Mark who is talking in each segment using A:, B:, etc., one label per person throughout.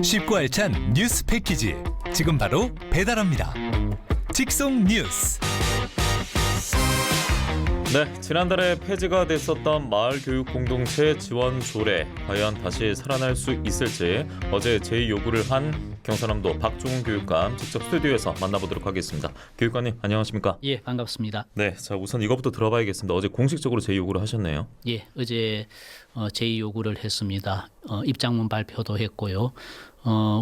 A: 쉽고 알찬 뉴스 패키지 지금 바로 배달합니다. 직송 뉴스.
B: 네, 지난달에 폐지가 됐었던 마을 교육 공동체 지원 조례 과연 다시 살아날 수 있을지 어제 제의 요구를 한 경상남도 박종훈 교육감 직접 스튜디오에서 만나보도록 하겠습니다. 교육관님 안녕하십니까?
C: 예, 반갑습니다.
B: 네, 자 우선 이것부터 들어봐야겠습니다. 어제 공식적으로 제의 요구를 하셨네요.
C: 예, 어제 제의 요구를 했습니다. 입장문 발표도 했고요.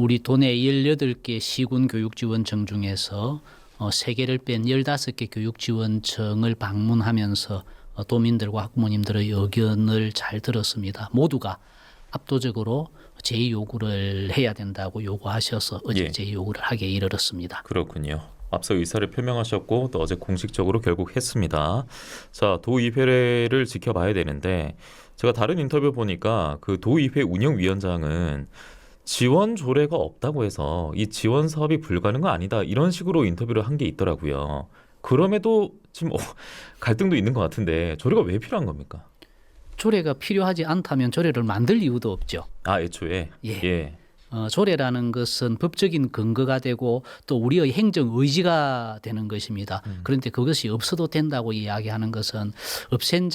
C: 우리 도내 18개 시군 교육지원청 중에서 3개를 뺀 15개 교육지원청을 방문하면서 도민들과 학부모님들의 의견을 잘 들었습니다. 모두가 압도적으로 제의 요구를 해야 된다고 요구하셔서 어제 제의 요구를 하게 이르렀습니다.
B: 그렇군요. 앞서 의사를 표명하셨고 또 어제 공식적으로 결국 했습니다. 자, 도의회를 지켜봐야 되는데 제가 다른 인터뷰 보니까 그 도의회 운영위원장은 지원 조례가 없다고 해서 이 지원 사업이 불가능은 아니다 이런 식으로 인터뷰를 한 게 있더라고요. 그럼에도 지금 갈등도 있는 것 같은데 조례가 왜 필요한 겁니까?
C: 조례가 필요하지 않다면 조례를 만들 이유도 없죠.
B: 아, 애초에? 예.
C: 조례라는 것은 법적인 근거가 되고 또 우리의 행정 의지가 되는 것입니다. 그런데 그것이 없어도 된다고 이야기하는 것은 없앤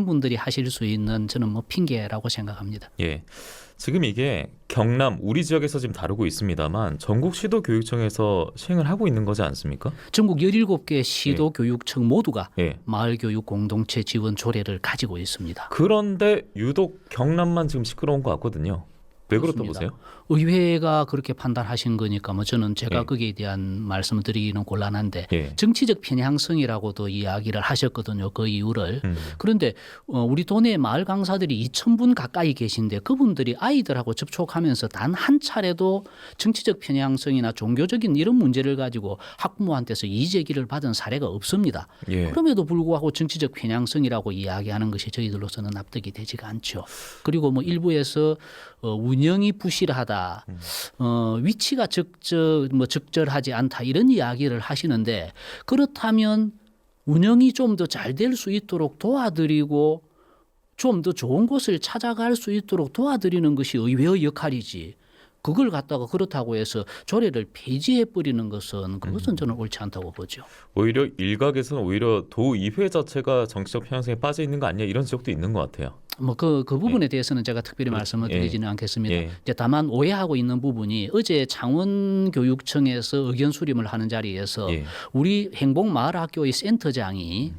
C: 분들이 하실 수 있는 저는 뭐 핑계라고 생각합니다.
B: 예. 지금 이게 경남 우리 지역에서 지금 다루고 있습니다만 전국 시도교육청에서 시행을 하고 있는 거지 않습니까?
C: 전국 17개 시도교육청 모두가
B: 예.
C: 마을교육 공동체 지원 조례를 가지고 있습니다.
B: 그런데 유독 경남만 지금 시끄러운 것 같거든요. 왜 그렇다
C: 그렇습니다.
B: 보세요?
C: 의회가 그렇게 판단하신 거니까 뭐 저는 제가
B: 예.
C: 거기에 대한 말씀을 드리기는 곤란한데
B: 예.
C: 정치적 편향성이라고도 이야기를 하셨거든요. 그 이유를. 그런데 우리 도내 마을 강사들이 2,000분 가까이 계신데 그분들이 아이들하고 접촉하면서 단 한 차례도 정치적 편향성이나 종교적인 이런 문제를 가지고 학부모한테서 이의제기를 받은 사례가 없습니다.
B: 예.
C: 그럼에도 불구하고 정치적 편향성이라고 이야기하는 것이 저희들로서는 납득이 되지가 않죠. 그리고 뭐 일부에서 운영이 부실하다, 위치가 적절하지 않다 이런 이야기를 하시는데 그렇다면 운영이 좀 더 잘 될 수 있도록 도와드리고 좀 더 좋은 곳을 찾아갈 수 있도록 도와드리는 것이 의회의 역할이지. 그걸 갖다가 그렇다고 해서 조례를 폐지해버리는 그것은 저는 옳지 않다고 보죠.
B: 오히려 일각에서는 오히려 도의회 자체가 정치적 편향성에 빠져 있는 거 아니냐 이런 지적도 있는 것 같아요.
C: 뭐 그 부분에 대해서는 제가 특별히 말씀을 드리지는 않겠습니다. 이제 다만 오해하고 있는 부분이 어제 창원교육청에서 의견 수렴을 하는 자리에서 우리 행복마을학교의 센터장이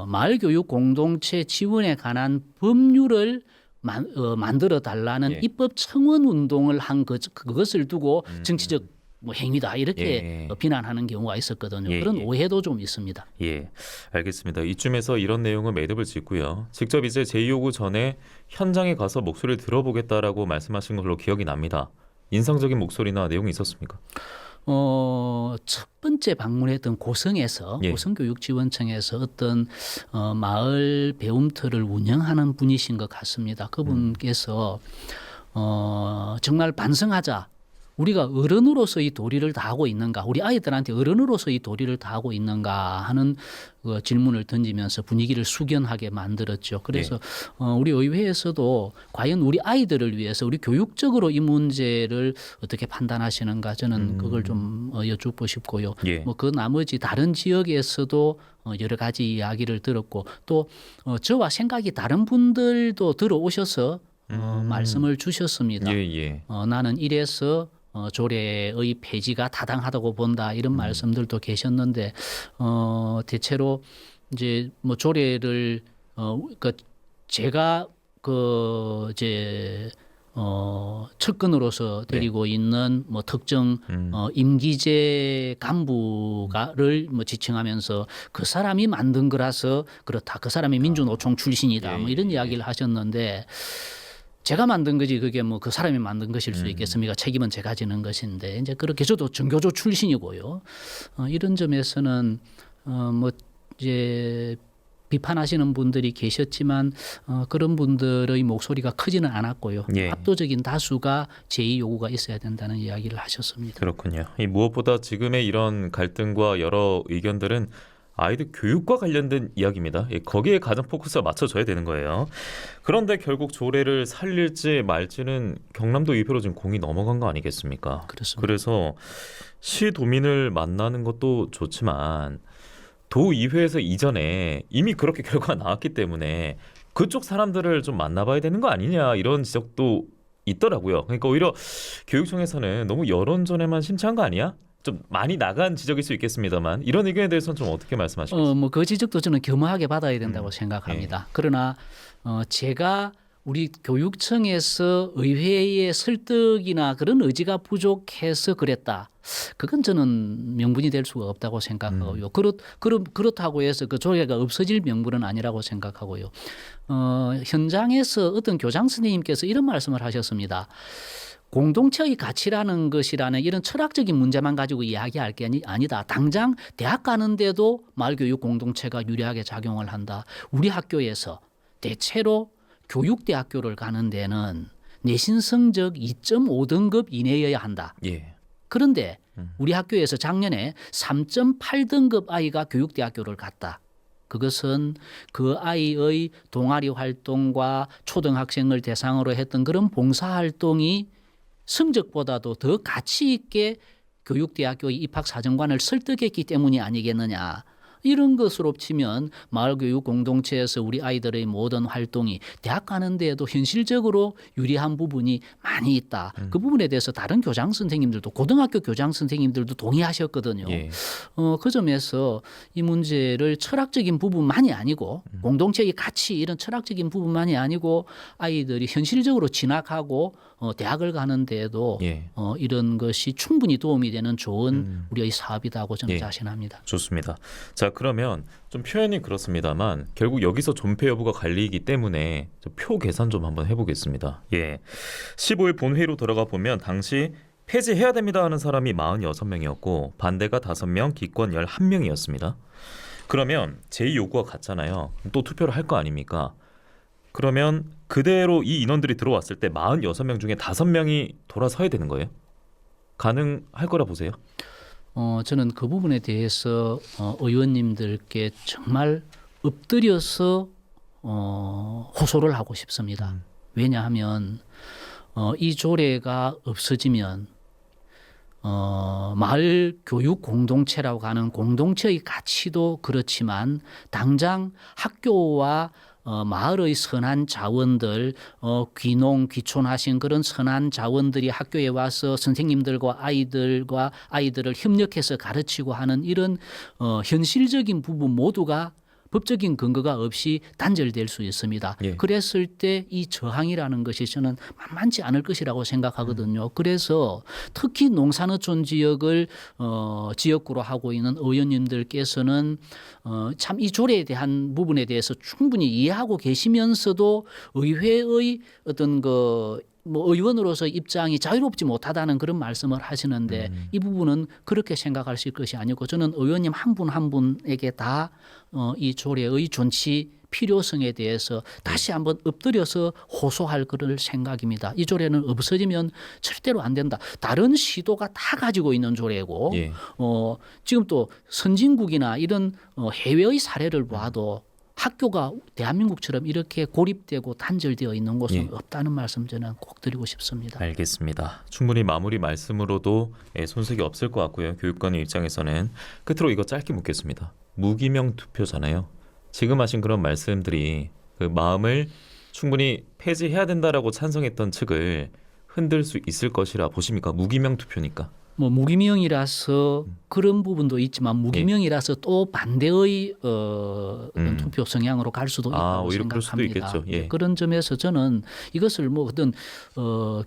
C: 마을교육 공동체 지원에 관한 법률을 만들어 달라는 입법 청원 운동을 한 그것을 두고 정치적 행위다 이렇게 비난하는 경우가 있었거든요. 그런 오해도 좀 있습니다.
B: 예, 알겠습니다. 이쯤에서 이런 내용은 매듭을 짓고요. 직접 이제 제의 요구 전에 현장에 가서 목소리를 들어보겠다라고 말씀하신 걸로 기억이 납니다. 인상적인 목소리나 내용이 있었습니까?
C: 첫 번째 방문했던 고성에서 고성교육지원청에서 어떤 마을 배움터를 운영하는 분이신 것 같습니다. 그분께서 정말 반성하자. 우리가 어른으로서 이 도리를 다하고 있는가, 우리 아이들한테 어른으로서 이 도리를 다하고 있는가 하는 질문을 던지면서 분위기를 숙연하게 만들었죠. 그래서 우리 의회에서도 과연 우리 아이들을 위해서 우리 교육적으로 이 문제를 어떻게 판단하시는가 저는 그걸 좀 여쭙고 싶고요. 뭐 그 나머지 다른 지역에서도 여러 가지 이야기를 들었고 또 저와 생각이 다른 분들도 들어오셔서 말씀을 주셨습니다. 나는 이래서 조례의 폐지가 타당하다고 본다 이런 말씀들도 계셨는데 대체로 이제 뭐 조례를 제가 측근으로서 드리고 있는 뭐 특정 임기제 간부가를 뭐 지칭하면서 그 사람이 만든 거라서 그렇다. 그 사람이 민주노총 출신이다. 뭐 이런 이야기를 하셨는데. 제가 만든 거지 그게 뭐 그 사람이 만든 것일 수 있겠습니까? 책임은 제가 지는 것인데 이제 그렇게 저도 전교조 출신이고요. 이런 점에서는 뭐 이제 비판하시는 분들이 계셨지만 그런 분들의 목소리가 크지는 않았고요. 압도적인 다수가 제의 요구가 있어야 된다는 이야기를 하셨습니다.
B: 그렇군요. 무엇보다 지금의 이런 갈등과 여러 의견들은 아이들 교육과 관련된 이야기입니다. 예, 거기에 가장 포커스가 맞춰져야 되는 거예요. 그런데 결국 조례를 살릴지 말지는 경남도 의회로 지금 공이 넘어간 거 아니겠습니까?
C: 그렇습니다.
B: 그래서 시도민을 만나는 것도 좋지만 도의회에서 이전에 이미 그렇게 결과가 나왔기 때문에 그쪽 사람들을 좀 만나봐야 되는 거 아니냐 이런 지적도 있더라고요. 그러니까 오히려 교육청에서는 너무 여론전에만 심취한 거 아니야? 좀 많이 나간 지적일 수 있겠습니다만 이런 의견에 대해서는 좀 어떻게 말씀하시겠어요?
C: 뭐 그 지적도 저는 겸허하게 받아야 된다고 생각합니다. 그러나 제가 우리 교육청에서 의회의 설득이나 그런 의지가 부족해서 그랬다. 그건 저는 명분이 될 수가 없다고 생각하고요. 그렇다고 해서 그 조례가 없어질 명분은 아니라고 생각하고요. 현장에서 어떤 교장 선생님께서 이런 말씀을 하셨습니다. 공동체의 가치라는 것이라는 이런 철학적인 문제만 가지고 이야기할 게 아니다. 당장 대학 가는데도 마을교육 공동체가 유리하게 작용을 한다. 우리 학교에서 대체로 교육대학교를 가는 데는 내신 성적 2.5등급 이내여야 한다.
B: 예.
C: 그런데 우리 학교에서 작년에 3.8등급 아이가 교육대학교를 갔다. 그것은 그 아이의 동아리 활동과 초등학생을 대상으로 했던 그런 봉사활동이 성적보다도 더 가치 있게 교육대학교의 입학사정관을 설득했기 때문이 아니겠느냐. 이런 것으로 치면 마을교육 공동체에서 우리 아이들의 모든 활동이 대학 가는 데에도 현실적으로 유리한 부분이 많이 있다. 그 부분에 대해서 다른 교장 선생님들도 고등학교 교장 선생님들도 동의하셨거든요.
B: 예.
C: 그 점에서 이 문제를 철학적인 부분만이 아니고 공동체의 가치 이런 철학적인 부분만이 아니고 아이들이 현실적으로 진학하고 대학을 가는 데에도
B: 예.
C: 이런 것이 충분히 도움이 되는 좋은 우리의 사업이다고 저는
B: 예.
C: 자신합니다.
B: 좋습니다. 자, 그러면 좀 표현이 그렇습니다만 결국 여기서 존폐 여부가 갈리기 때문에 표 계산 좀 한번 해보겠습니다. 예, 15일 본회의로 돌아가 보면 당시 폐지해야 됩니다 하는 사람이 46명이었고 반대가 5명, 기권 11명이었습니다. 그러면 제2 요구가 같잖아요. 또 투표를 할 거 아닙니까? 그러면 그대로 이 인원들이 들어왔을 때 46명 중에 5명이 돌아서야 되는 거예요? 가능할 거라 보세요?
C: 저는 그 부분에 대해서 의원님들께 정말 엎드려서 호소를 하고 싶습니다. 왜냐하면 이 조례가 없어지면 마을 교육 공동체라고 하는 공동체의 가치도 그렇지만 당장 학교와 마을의 선한 자원들, 귀농, 귀촌하신 그런 선한 자원들이 학교에 와서 선생님들과 아이들을 협력해서 가르치고 하는 이런 현실적인 부분 모두가 법적인 근거가 없이 단절될 수 있습니다.
B: 예.
C: 그랬을 때 이 저항이라는 것이 저는 만만치 않을 것이라고 생각하거든요. 그래서 특히 농산어촌 지역을 지역구로 하고 있는 의원님들께서는 참 이 조례에 대한 부분에 대해서 충분히 이해하고 계시면서도 의회의 어떤 뭐 의원으로서 입장이 자유롭지 못하다는 그런 말씀을 하시는데 이 부분은 그렇게 생각하실 것이 아니고 저는 의원님 한 분 한 분에게 다 이 조례의 존치 필요성에 대해서 다시 한번 엎드려서 호소할 그럴 생각입니다. 이 조례는 없어지면 절대로 안 된다. 다른 시도가 다 가지고 있는 조례고
B: 예.
C: 지금 또 선진국이나 이런 해외의 사례를 봐도 학교가 대한민국처럼 이렇게 고립되고 단절되어 있는 곳은
B: 예.
C: 없다는 말씀 저는 꼭 드리고 싶습니다.
B: 알겠습니다. 충분히 마무리 말씀으로도 손색이 없을 것 같고요. 교육관의 입장에서는 끝으로 이거 짧게 묻겠습니다. 무기명 투표잖아요. 지금 하신 그런 말씀들이 그 마음을 충분히 폐지해야 된다라고 찬성했던 측을 흔들 수 있을 것이라 보십니까? 무기명 투표니까.
C: 뭐 무기명이라서 그런 부분도 있지만 무기명이라서 또 반대의 어떤 투표 성향으로 갈 수도 있다고
B: 오히려 그럴 수도
C: 생각합니다.
B: 있겠죠. 예.
C: 그런 점에서 저는 이것을 뭐 어떤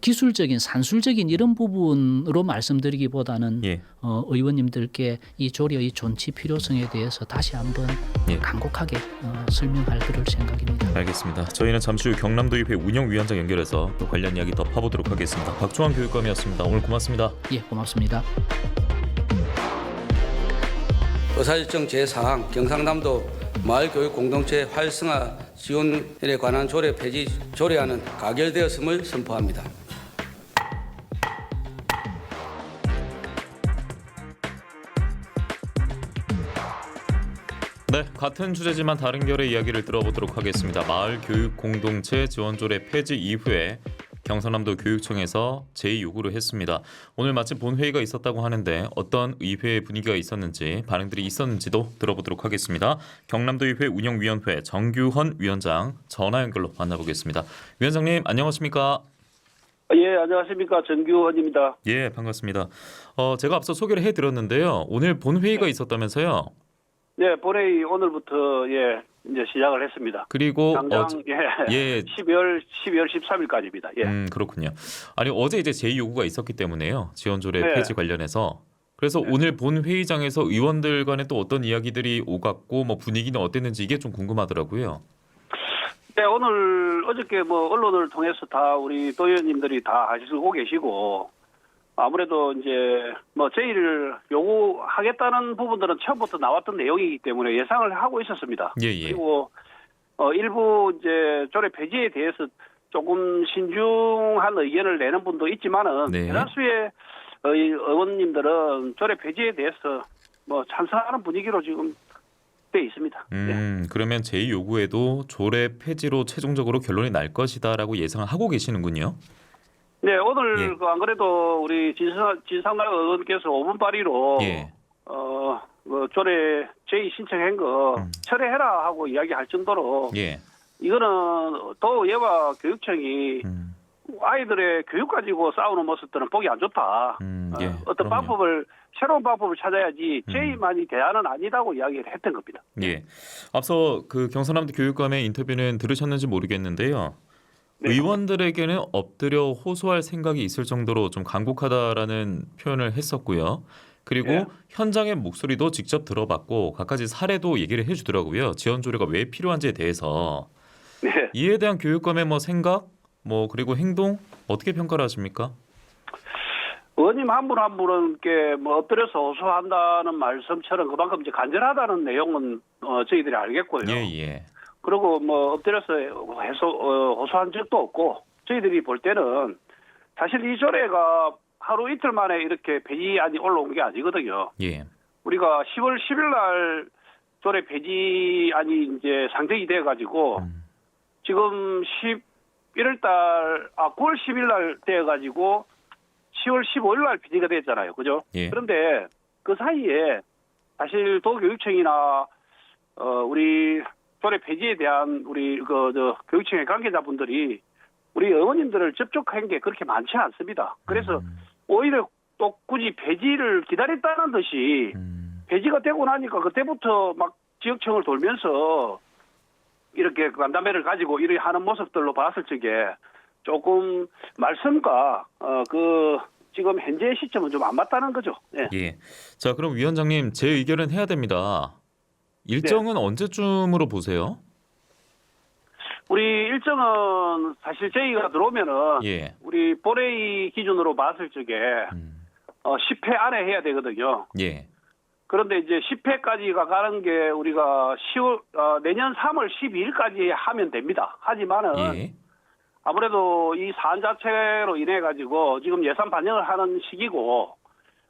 C: 기술적인 산술적인 이런 부분으로 말씀드리기보다는
B: 예.
C: 의원님들께 이 조례의 존치 필요성에 대해서 다시 한번
B: 예.
C: 간곡하게 설명할 그럴 생각입니다.
B: 알겠습니다. 저희는 잠시 후 경남도의회 운영위원장 연결해서 또 관련 이야기 더 파보도록 하겠습니다. 박종환 교육감이었습니다. 오늘 고맙습니다.
C: 예, 고맙습니다.
D: 의사일정 제4항 경상남도 마을교육 공동체 활성화 지원에 관한 조례 폐지 조례안은 가결되었음을 선포합니다.
B: 네, 같은 주제지만 다른 결의 이야기를 들어보도록 하겠습니다. 마을 교육 공동체 지원 조례 폐지 이후에 경상남도 교육청에서 제2요구를 했습니다. 오늘 마침 본회의가 있었다고 하는데 어떤 의회 분위기가 있었는지 반응들이 있었는지도 들어보도록 하겠습니다. 경남도의회 운영위원회 정규헌 위원장 전화 연결로 만나보겠습니다. 위원장님 안녕하십니까?
E: 예, 안녕하십니까. 정규헌입니다.
B: 예, 반갑습니다. 제가 앞서 소개를 해드렸는데요. 오늘 본회의가 있었다면서요?
E: 네, 본회의 오늘부터 이제 시작을 했습니다.
B: 그리고
E: 당장
B: 예.
E: 12월 13일까지입니다. 예.
B: 그렇군요. 아니 어제 이제 제2요구가 있었기 때문에요. 지원조례
E: 네.
B: 폐지 관련해서. 그래서 오늘 본회의장에서 의원들 간에 또 어떤 이야기들이 오갔고 뭐 분위기는 어땠는지 이게 좀 궁금하더라고요.
E: 네, 오늘 어저께 뭐 언론을 통해서 다 우리 도의원님들이 다 하시고 계시고 아무래도 이제 뭐 제의를 요구하겠다는 부분들은 처음부터 나왔던 내용이기 때문에 예상을 하고 있었습니다.
B: 예.
E: 그리고 일부 이제 조례 폐지에 대해서 조금 신중한 의견을 내는 분도 있지만은
B: 네.
E: 대다수의 의원님들은 조례 폐지에 대해서 뭐 찬성하는 분위기로 지금 돼 있습니다. 네.
B: 그러면 제2요구에도 조례 폐지로 최종적으로 결론이 날 것이다라고 예상을 하고 계시는군요.
E: 네, 오늘
B: 예.
E: 안 그래도 우리 진상날 의원께서 5분 발의로
B: 예.
E: 뭐 조례 제의 신청한 거 철회해라 하고 이야기할 정도로
B: 예.
E: 이거는 도의회와 교육청이 아이들의 교육 가지고 싸우는 모습들은 보기 안 좋다.
B: 예.
E: 어떤
B: 그럼요.
E: 새로운 방법을 찾아야지 제의만이 대안은 아니다고 이야기를 했던 겁니다.
B: 예. 앞서 그 경상남도 교육감의 인터뷰는 들으셨는지 모르겠는데요.
E: 네.
B: 의원들에게는 엎드려 호소할 생각이 있을 정도로 좀 간곡하다라는 표현을 했었고요. 그리고
E: 네.
B: 현장의 목소리도 직접 들어봤고 갖가지 사례도 얘기를 해주더라고요. 지원 조례가 왜 필요한지에 대해서.
E: 네.
B: 이에 대한 교육감의 뭐 생각, 뭐 그리고 행동 어떻게 평가를 하십니까?
E: 의원님 한 분 한 분은 뭐 엎드려서 호소한다는 말씀처럼 그만큼 이제 간절하다는 내용은 저희들이 알겠고요.
B: 예.
E: 그리고 뭐 엎드려서 호소한 적도 없고 저희들이 볼 때는 사실 이 조례가 하루 이틀 만에 이렇게 폐지안이 올라온 게 아니거든요.
B: 예.
E: 우리가 10월 10일 날 조례 폐지안이 이제 상정이 돼 가지고 지금 9월 10일 날 돼 가지고 10월 15일 날 폐지가 됐잖아요. 그죠?
B: 예.
E: 그런데 그 사이에 사실 도교육청이나 우리 조례 폐지에 대한 우리 교육청의 관계자분들이 우리 의원님들을 접촉한 게 그렇게 많지 않습니다. 그래서 오히려 또 굳이 폐지를 기다렸다는 듯이 폐지가 되고 나니까 그때부터 막 지역청을 돌면서 이렇게 간담회를 가지고 이렇게 하는 모습들로 봤을 적에 조금 말씀과 지금 현재 시점은 좀 안 맞다는 거죠. 네.
B: 예. 자, 그럼 위원장님 제 의견은 해야 됩니다. 일정은 언제쯤으로 보세요?
E: 우리 일정은 사실 제의가 들어오면은
B: 예.
E: 우리 본회의 기준으로 봤을 적에 10회 안에 해야 되거든요.
B: 예.
E: 그런데 이제 10회까지가 가는 게 우리가 내년 3월 12일까지 하면 됩니다. 하지만은
B: 예.
E: 아무래도 이 사안 자체로 인해 가지고 지금 예산 반영을 하는 시기고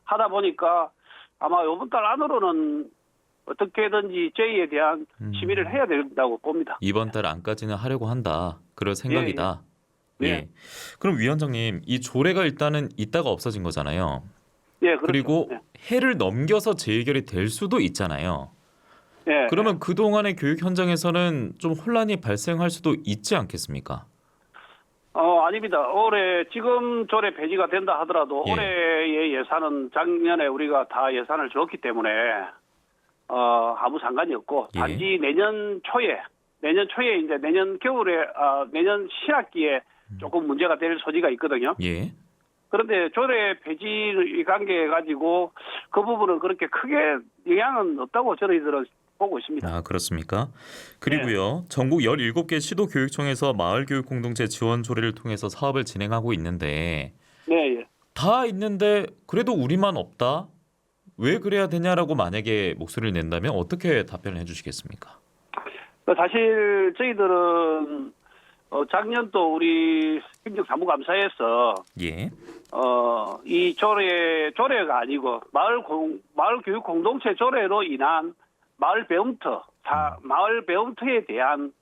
E: 하다 보니까 아마 이번 달 안으로는 어떻게든지 제의에 대한 심의를 해야 된다고 봅니다.
B: 이번 달 안까지는 하려고 한다. 그럴 생각이다.
E: 예.
B: 예. 그럼 위원장님, 이 조례가 일단은 있다가 없어진 거잖아요.
E: 예, 그렇죠.
B: 그리고
E: 예.
B: 해를 넘겨서 재해결이 될 수도 있잖아요.
E: 예.
B: 그러면 그동안의 교육 현장에서는 좀 혼란이 발생할 수도 있지 않겠습니까?
E: 아닙니다. 올해 지금 조례 폐지가 된다 하더라도
B: 예.
E: 올해의 예산은 작년에 우리가 다 예산을 줬기 때문에 아무 상관이 없고
B: 예.
E: 단지 내년 초에 이제 내년 겨울에 내년 신학기에 조금 문제가 될 소지가 있거든요.
B: 예.
E: 그런데 조례 폐지 관계해 가지고 그 부분은 그렇게 크게 영향은 없다고 저희들은 보고 있습니다.
B: 아, 그렇습니까? 그리고요. 전국 17개 시도교육청에서 마을교육공동체 지원 조례를 통해서 사업을 진행하고 있는데
E: 네, 예.
B: 다 있는데 그래도 우리만 없다? 왜 그래야 되냐라고 만약에 목소리를 낸다면 어떻게 답변을 해주시겠습니까?
E: 사실 저희들은 작년도 우리 행정사무감사에서
B: 예.
E: 이 조례가 아니고 마을교육 공동체 조례로 인한 마을 배움터, 마을 배움터에 대한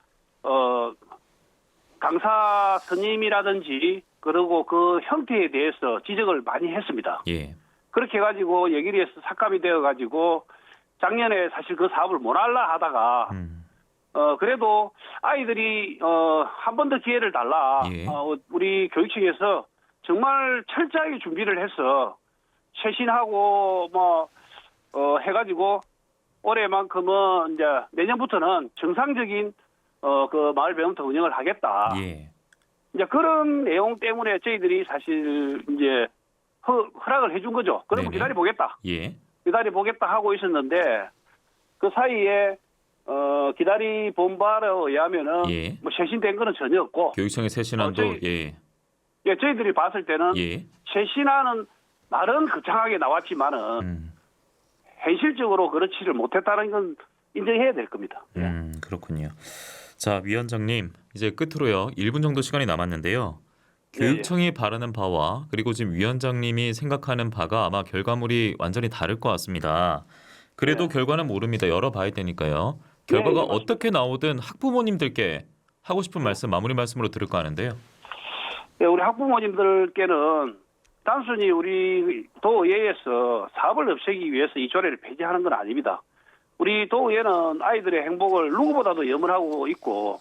E: 강사 선임이라든지 그리고 그 형태에 대해서 지적을 많이 했습니다.
B: 예.
E: 그렇게 해가지고 얘기를 해서 삭감이 되어가지고 작년에 사실 그 사업을 못 할라 하다가 그래도 아이들이 한 번 더 기회를 달라.
B: 예.
E: 우리 교육청에서 정말 철저하게 준비를 해서 최신하고 해가지고 올해만큼은 이제 내년부터는 정상적인 그 마을 배움터 운영을 하겠다.
B: 예.
E: 이제 그런 내용 때문에 저희들이 사실 이제 허락을 해준 거죠. 그럼
B: 네네.
E: 기다려 보겠다.
B: 예.
E: 기다려 보겠다 하고 있었는데 그 사이에 기다리 본 바에 의하면은
B: 예.
E: 뭐 최신된 거는 전혀 없고
B: 교육청의 새 신안도
E: 저희- 저희들이 봤을 때는
B: 예.
E: 최신안은 말은 거창하게 나왔지만은 현실적으로 그렇지를 못했다는 건 인정해야 될 겁니다.
B: 그렇군요. 자, 위원장님, 이제 끝으로요. 1분 정도 시간이 남았는데요. 교육청이 바라는 바와 그리고 지금 위원장님이 생각하는 바가 아마 결과물이 완전히 다를 것 같습니다. 그래도 결과는 모릅니다. 열어봐야 되니까요. 결과가
E: 맞습니다.
B: 어떻게 나오든 학부모님들께 하고 싶은 말씀, 마무리 말씀으로 들을까 하는데요.
E: 우리 학부모님들께는 단순히 우리 도의회에서 사업을 없애기 위해서 이 조례를 폐지하는 건 아닙니다. 우리 도의회는 아이들의 행복을 누구보다도 염원하고 있고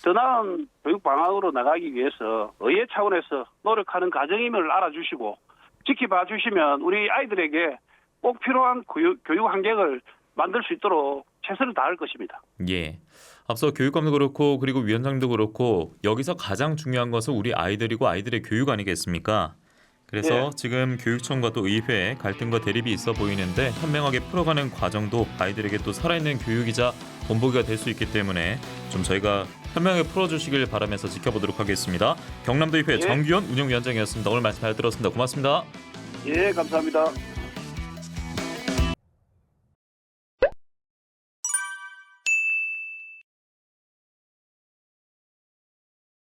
E: 더 나은 교육 방향으로 나가기 위해서 의회 차원에서 노력하는 과정임을 알아주시고 지켜봐 주시면 우리 아이들에게 꼭 필요한 교육 환경을 만들 수 있도록 최선을 다할 것입니다.
B: 예. 앞서 교육감도 그렇고 그리고 위원장도 그렇고 여기서 가장 중요한 것은 우리 아이들이고 아이들의 교육 아니겠습니까? 그래서
E: 네.
B: 지금 교육청과 또 의회 갈등과 대립이 있어 보이는데 현명하게 풀어가는 과정도 아이들에게 또 살아있는 교육이자 본보기가 될 수 있기 때문에 좀 저희가 현명하게 풀어주시길 바라면서 지켜보도록 하겠습니다. 경남도의회
E: 예.
B: 정규현 운영위원장이었습니다. 오늘 말씀 잘 들었습니다. 고맙습니다.
E: 예, 감사합니다.